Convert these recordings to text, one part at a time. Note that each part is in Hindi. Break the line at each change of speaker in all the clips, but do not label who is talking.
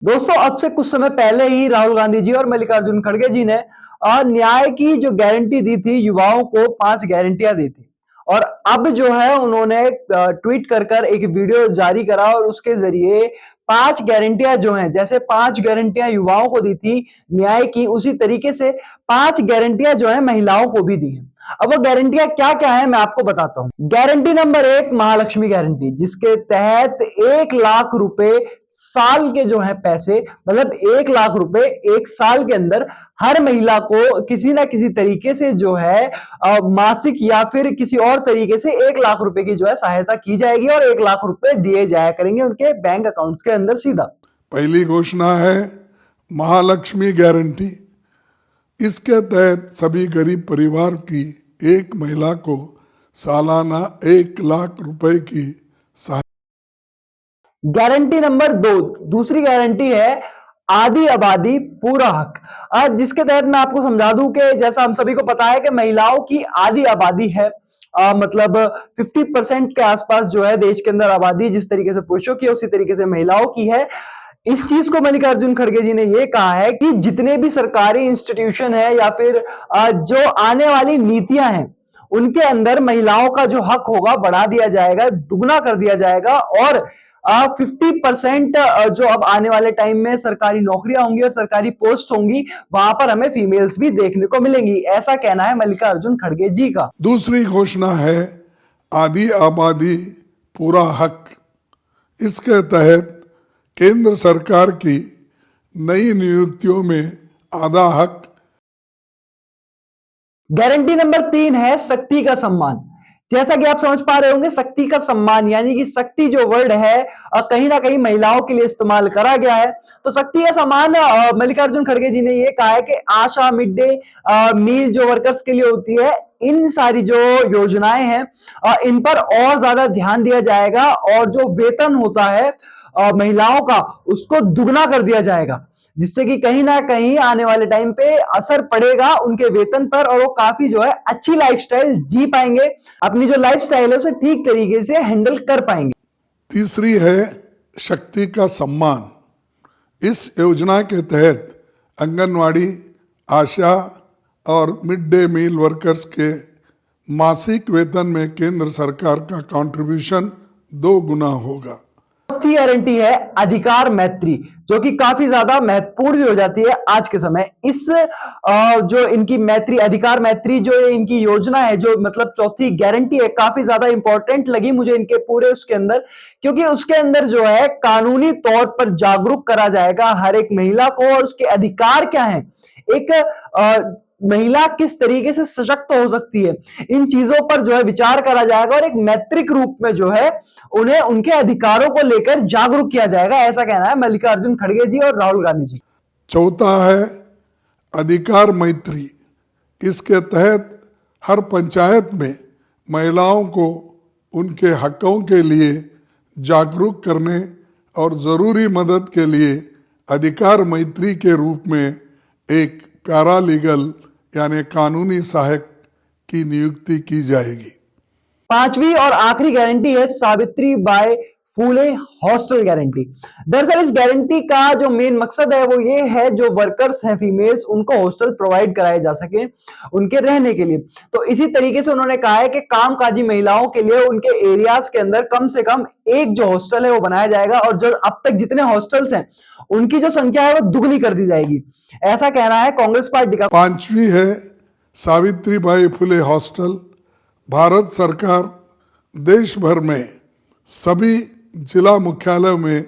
दोस्तों, अब से कुछ समय पहले ही राहुल गांधी जी और मल्लिकार्जुन खड़गे जी ने न्याय की जो गारंटी दी थी, युवाओं को 5 गारंटियां दी थी। और अब जो है उन्होंने ट्वीट कर एक वीडियो जारी करा और उसके जरिए 5 गारंटियां जो हैं, जैसे 5 गारंटियां युवाओं को दी थी न्याय की, उसी तरीके से 5 गारंटियां जो है महिलाओं को भी दी हैं। अब वो गारंटियां क्या क्या है मैं आपको बताता हूं। गारंटी नंबर 1, महालक्ष्मी गारंटी, जिसके तहत 1 लाख रुपए साल के जो है पैसे, मतलब 1 लाख रुपए 1 साल के अंदर हर महिला को किसी ना किसी तरीके से जो है मासिक या फिर किसी और तरीके से 1 लाख रुपए की जो है सहायता की जाएगी और 1 लाख रुपए दिए जाया करेंगे उनके बैंक अकाउंट्स के अंदर सीधा।
पहली घोषणा है महालक्ष्मी गारंटी। इसके तहत सभी गरीब परिवार की एक महिला को सालाना 1 लाख रुपए की सहायता।
गारंटी नंबर 2, दूसरी गारंटी है आधी आबादी पूरा हक। जिसके तहत मैं आपको समझा दूं कि जैसा हम सभी को पता है कि महिलाओं की आधी आबादी है, मतलब 50% के आसपास जो है देश के अंदर आबादी जिस तरीके से पुरुषों की है उसी तरीके से महिलाओं की है। इस चीज को मल्लिकार्जुन खड़गे जी ने यह कहा है कि जितने भी सरकारी इंस्टीट्यूशन है या फिर जो आने वाली नीतियां हैं उनके अंदर महिलाओं का जो हक होगा बढ़ा दिया जाएगा, दुगना कर दिया जाएगा और 50% जो अब आने वाले टाइम में सरकारी नौकरियां होंगी और सरकारी पोस्ट होंगी, वहां पर हमें फीमेल्स भी देखने को मिलेंगी, ऐसा कहना है मल्लिकार्जुन खड़गे जी का।
दूसरी घोषणा है आधी आबादी पूरा हक। इसके तहत केंद्र सरकार की नई नियुक्तियों में आधा हक।
गारंटी नंबर 3 है शक्ति का सम्मान। जैसा कि आप समझ पा रहे होंगे, शक्ति का सम्मान यानी कि शक्ति जो वर्ड है कहीं ना कहीं महिलाओं के लिए इस्तेमाल करा गया है। तो शक्ति का सम्मान, मल्लिकार्जुन खड़गे जी ने यह कहा है कि आशा, मिड डे मील जो वर्कर्स के लिए होती है, इन सारी जो योजनाएं हैं इन पर और ज्यादा ध्यान दिया जाएगा और जो वेतन होता है महिलाओं का उसको दुगना कर दिया जाएगा, जिससे कि कहीं ना कहीं आने वाले टाइम पे असर पड़ेगा उनके वेतन पर और वो काफी जो है अच्छी लाइफस्टाइल जी पाएंगे, अपनी जो लाइफस्टाइल है उसे ठीक तरीके से हैंडल कर पाएंगे।
तीसरी है शक्ति का सम्मान। इस योजना के तहत आंगनवाड़ी, आशा और मिड डे मील वर्कर्स के मासिक वेतन में केंद्र सरकार का कंट्रीब्यूशन 2 गुना होगा।
चौथी गारंटी है अधिकार मैत्री, जो कि काफी ज्यादा महत्वपूर्ण भी हो जाती है आज के समय। इस जो इनकी मैत्री, अधिकार मैत्री जो इनकी योजना है, जो मतलब चौथी गारंटी है, काफी ज्यादा इंपॉर्टेंट लगी मुझे इनके पूरे उसके अंदर, क्योंकि उसके अंदर जो है कानूनी तौर पर जागरूक करा जाएगा हर एक महिला को और उसके अधिकार क्या है, एक महिला किस तरीके से सशक्त हो सकती है, इन चीजों पर जो है विचार करा जाएगा और एक मैत्रिक रूप में जो है उन्हें उनके अधिकारों को लेकर जागरूक किया जाएगा, ऐसा कहना है मल्लिकार्जुन खड़गे जी और राहुल गांधी जी।
चौथा है अधिकार मैत्री। इसके तहत हर पंचायत में महिलाओं को उनके हकों के लिए जागरूक करने और ज़रूरी मदद के लिए अधिकार मैत्री के रूप में एक पैरालीगल यानी कानूनी सहायक की नियुक्ति की जाएगी।
पांचवी और आखिरी गारंटी है Savitri by Phule hostel guarantee. दरअसल इस गारंटी का जो मेन मकसद है वो ये है, जो वर्कर्स हैं फीमेल्स, उनको हॉस्टल प्रोवाइड कराए जा सके उनके रहने के लिए। तो इसी तरीके से उन्होंने कहा है कि कामकाजी महिलाओं के लिए उनके एरियाज के अंदर कम से कम एक जो हॉस्टल है वो बनाया जाएगा और जो अब तक जितने हॉस्टल्स हैं उनकी जो संख्या है वो दुगनी कर दी जाएगी, ऐसा कहना है कांग्रेस पार्टी का।
पांचवी है सावित्रीबाई फुले हॉस्टल। भारत सरकार देश भर में सभी जिला मुख्यालयों में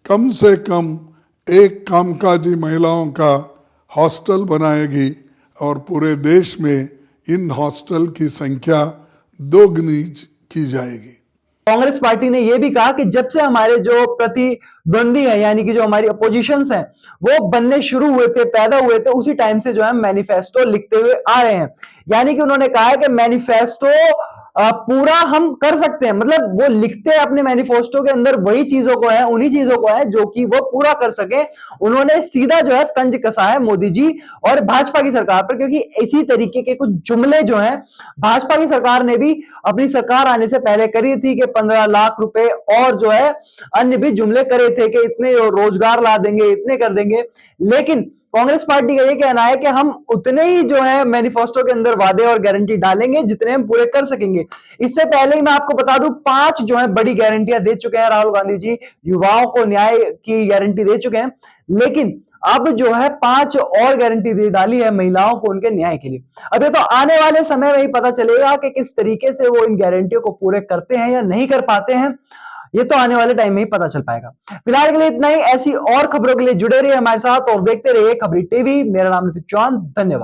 कम से कम एक कामकाजी महिलाओं का हॉस्टल बनाएगी और पूरे देश में इन हॉस्टल की संख्या 2 गुनी की जाएगी।
कांग्रेस पार्टी ने यह भी कहा कि जब से हमारे जो प्रतिद्वंदी है यानी कि जो हमारी अपोजिशंस हैं वो बनने शुरू हुए थे, पैदा हुए थे, उसी टाइम से जो है मैनिफेस्टो लिखते हुए आ रहे हैं। यानी कि उन्होंने कहा है कि मैनिफेस्टो पूरा हम कर सकते हैं, मतलब वो लिखते हैं अपने मैनिफेस्टो के अंदर वही चीजों को है, उन्हीं चीजों को है जो कि वो पूरा कर सके। उन्होंने सीधा जो है तंज कसा है मोदी जी और भाजपा की सरकार पर, क्योंकि इसी तरीके के कुछ जुमले जो हैं भाजपा की सरकार ने भी अपनी सरकार आने से पहले करी थी कि 15 लाख रुपए और जो है अन्य भी जुमले करे थे कि इतने रोजगार ला देंगे, इतने कर देंगे। लेकिन कांग्रेस पार्टी का ये कहना है कि हम उतने ही जो है मैनिफेस्टो के अंदर वादे और गारंटी डालेंगे जितने हम पूरे कर सकेंगे। इससे पहले ही मैं आपको बता दूं 5 जो है बड़ी गारंटियां दे चुके हैं राहुल गांधी जी, युवाओं को न्याय की गारंटी दे चुके हैं, लेकिन अब जो है 5 और गारंटी दे डाली है महिलाओं को उनके न्याय के लिए। अब ये तो आने वाले समय में ही पता चलेगा कि किस तरीके से वो इन गारंटियों को पूरे करते हैं या नहीं कर पाते हैं, ये तो आने वाले टाइम में ही पता चल पाएगा। फिलहाल के लिए इतना ही। ऐसी और खबरों के लिए जुड़े रहिए हमारे साथ और देखते रहिए खबरी टीवी। मेरा नाम नितिन चौहान, धन्यवाद।